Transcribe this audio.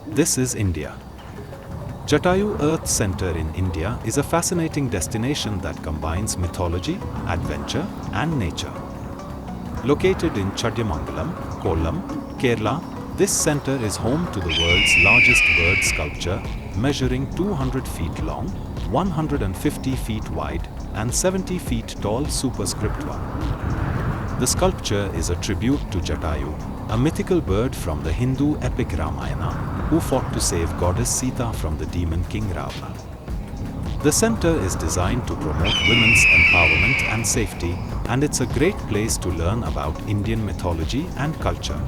This is India. Jatayu Earth Center in India is a fascinating destination that combines mythology, adventure, and nature. Located in Chadayamangalam, Kollam, Kerala, this center is home to the world's largest bird sculpture, measuring 200 feet long, 150 feet wide, and 70 feet tall superscript 1. The sculpture is a tribute to Jatayu, a mythical bird from the Hindu epic Ramayana, who fought to save Goddess Sita from the demon king Ravana. The center is designed to promote women's empowerment and safety, and it's a great place to learn about Indian mythology and culture.